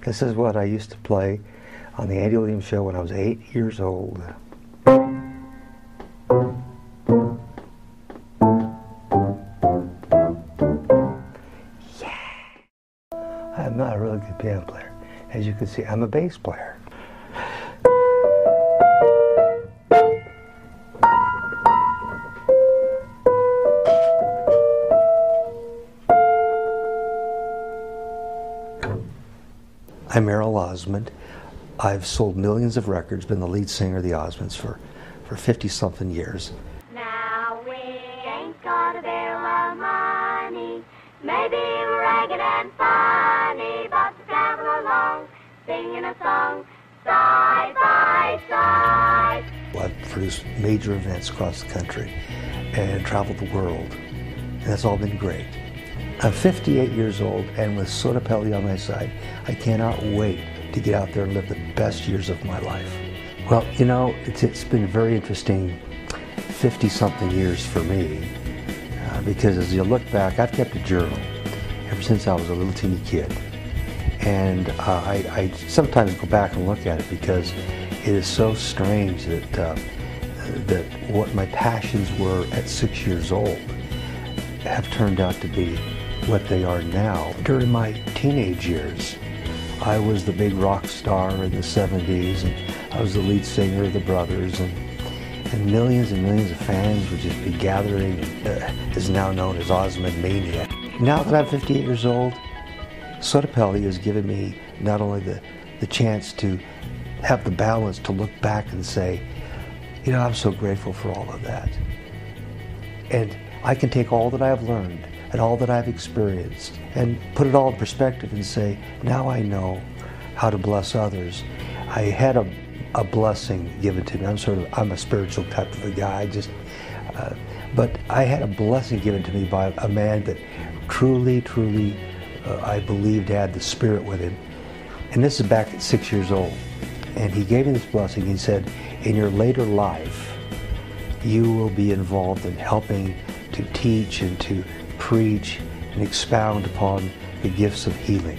This is what I used to play on the Andy Williams Show when I was 8 years old. Yeah! I'm not a really good piano player. As you can see, I'm a bass player. I'm Merrill Osmond. I've sold millions of records, been the lead singer of the Osmonds for 50-something years. Now we ain't got a barrel of money, maybe we're ragged and funny, but we travel along, singing a song, side by side. I've produced major events across the country and traveled the world, and that's all been great. I'm 58 years old, and with SottoPelle on my side, I cannot wait to get out there and live the best years of my life. Well, you know, it's been a very interesting 50-something years for me, because as you look back, I've kept a journal ever since I was a little teeny kid. And I sometimes go back and look at it because it is so strange that what my passions were at 6 years old have turned out to be what they are now. During my teenage years, I was the big rock star in the 70s, and I was the lead singer of the Brothers, and millions of fans would just be gathering, is now known as Osmond Mania. Now that I'm 58 years old, SottoPelle has given me not only the chance to have the balance to look back and say, you know, I'm so grateful for all of that. And I can take all that I've learned and all that I've experienced and put it all in perspective and say, now I know how to bless others. I had a blessing given to me. I'm a spiritual type of a guy, but I had a blessing given to me by a man that truly, I believed had the Spirit with him. And this is back at 6 years old. And he gave me this blessing. He said, in your later life, you will be involved in helping to teach and to preach and expound upon the gifts of healing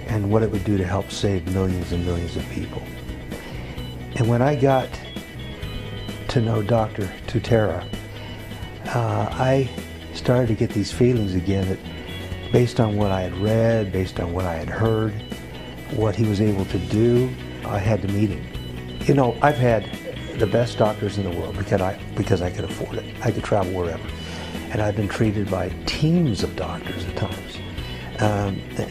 and what it would do to help save millions and millions of people. And when I got to know Dr. Tutera, I started to get these feelings again that based on what I had read, based on what I had heard, what he was able to do, I had to meet him. You know, I've had the best doctors in the world because I could afford it. I could travel wherever. And I've been treated by teams of doctors at times.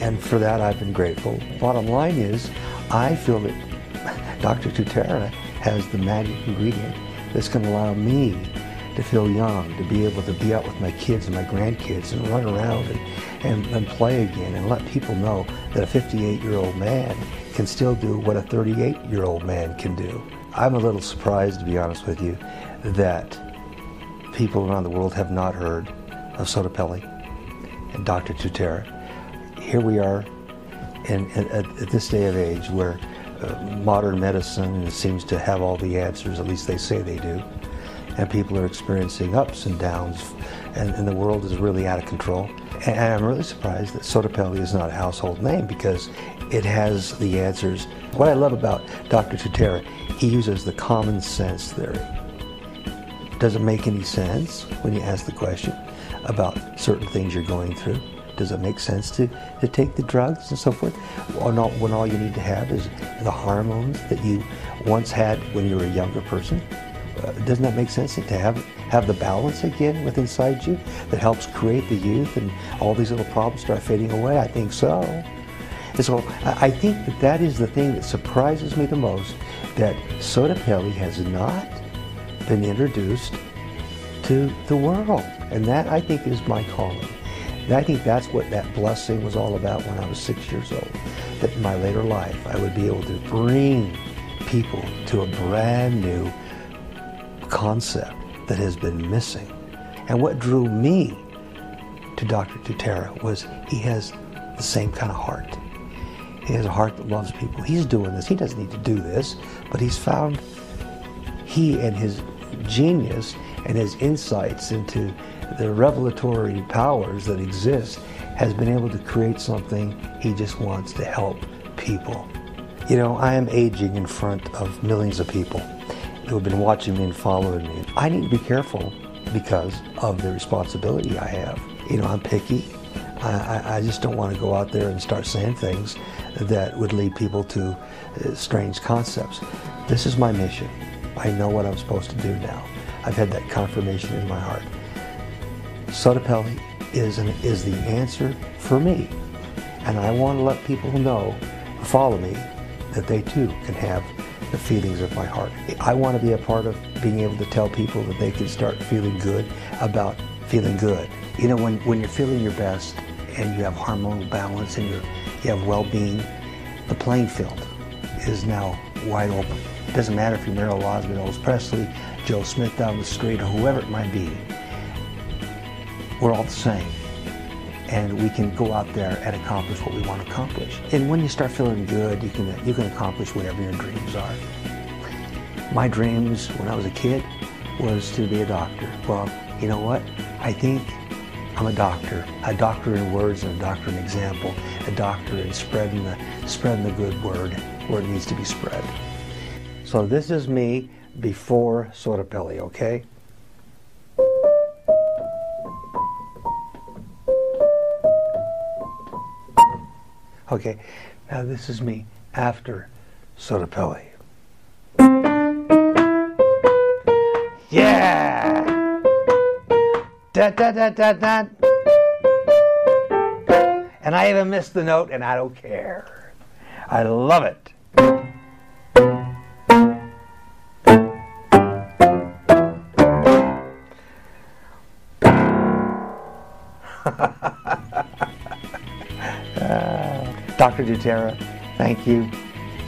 And for that I've been grateful. Bottom line is, I feel that Dr. Tutera has the magic ingredient that's going to allow me to feel young, to be able to be out with my kids and my grandkids and run around and play again and let people know that a 58-year-old man can still do what a 38-year-old man can do. I'm a little surprised, to be honest with you, that people around the world have not heard of SottoPelle and Dr. Tutera. Here we are at this day of age where modern medicine seems to have all the answers, at least they say they do, and people are experiencing ups and downs, and the world is really out of control. And I'm really surprised that SottoPelle is not a household name because it has the answers. What I love about Dr. Tutera, he uses the common sense theory. Does it make any sense when you ask the question about certain things you're going through? Does it make sense to take the drugs and so forth? Or not, when all you need to have is the hormones that you once had when you were a younger person? Doesn't that make sense to have the balance again within inside you that helps create the youth and all these little problems start fading away? I think so. And so I think that is the thing that surprises me the most, that SottoPelle has not been introduced to the world. And that, I think, is my calling. And I think that's what that blessing was all about when I was 6 years old. That in my later life, I would be able to bring people to a brand new concept that has been missing. And what drew me to Dr. Tutera was he has the same kind of heart. He has a heart that loves people. He's doing this. He doesn't need to do this, but he's found, he and his genius and his insights into the revelatory powers that exist has been able to create something. He just wants to help people. You know, I am aging in front of millions of people who have been watching me and following me. I need to be careful because of the responsibility I have. You know, I'm picky. I just don't want to go out there and start saying things that would lead people to strange concepts. This is my mission. I know what I'm supposed to do now. I've had that confirmation in my heart. SottoPelle is the answer for me. And I want to let people know, who follow me, that they too can have the feelings of my heart. I want to be a part of being able to tell people that they can start feeling good about feeling good. You know, when you're feeling your best and you have hormonal balance and you have well-being, the playing field is now wide open. It doesn't matter if you're Merrill Osmond, Elvis Presley, Joe Smith down the street, or whoever it might be. We're all the same. And we can go out there and accomplish what we want to accomplish. And when you start feeling good, you can accomplish whatever your dreams are. My dreams when I was a kid was to be a doctor. Well, you know what? I think I'm a doctor in words and a doctor in example, a doctor in spreading the good word where it needs to be spread. So this is me before SottoPelle, okay? Okay, now this is me after SottoPelle. Yeah! Da da da da da. And I even missed the note, and I don't care. I love it. Dr. doTERRA, thank you.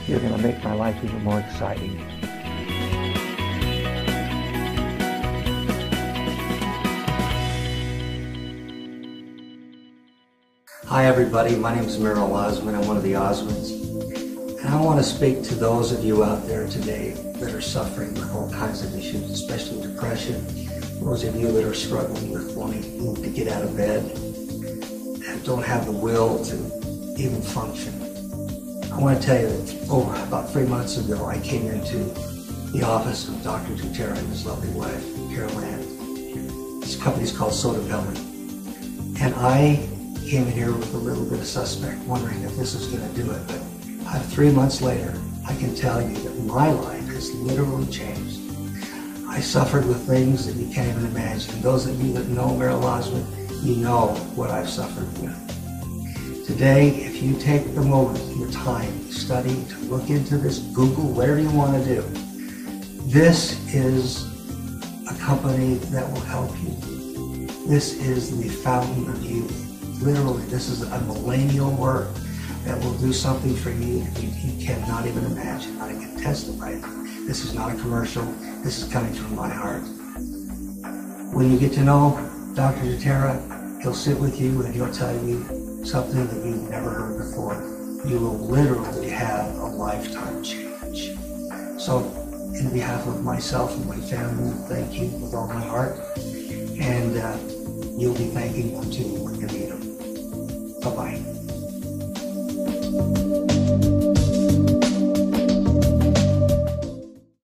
You're going to make my life even more exciting. Hi everybody, my name is Merrill Osmond. I'm one of the Osmonds. And I want to speak to those of you out there today that are suffering with all kinds of issues, especially depression. Those of you that are struggling with wanting to get out of bed and don't have the will to even function. I want to tell you that about 3 months ago, I came into the office of Dr. doTERRA and his lovely wife, Carol Ann. This company's called SottoPelle. And I came in here with a little bit of suspect, wondering if this was going to do it. But 3 months later, I can tell you that my life has literally changed. I suffered with things that you can't even imagine. Those of you that know Merrill Osmond, you know what I've suffered with. Today, if you take the moment, your time, to study, to look into this, Google, whatever you want to do, this is a company that will help you. This is the fountain of youth. Literally, this is a millennial work that will do something for you that you cannot even imagine. I can testify. This is not a commercial. This is coming from my heart. When you get to know Dr. doTERRA, he'll sit with you and he'll tell you something that you've never heard before. You will literally have a lifetime change. So, in behalf of myself and my family, thank you with all my heart. And you'll be thanking them too when you meet them. Bye-bye.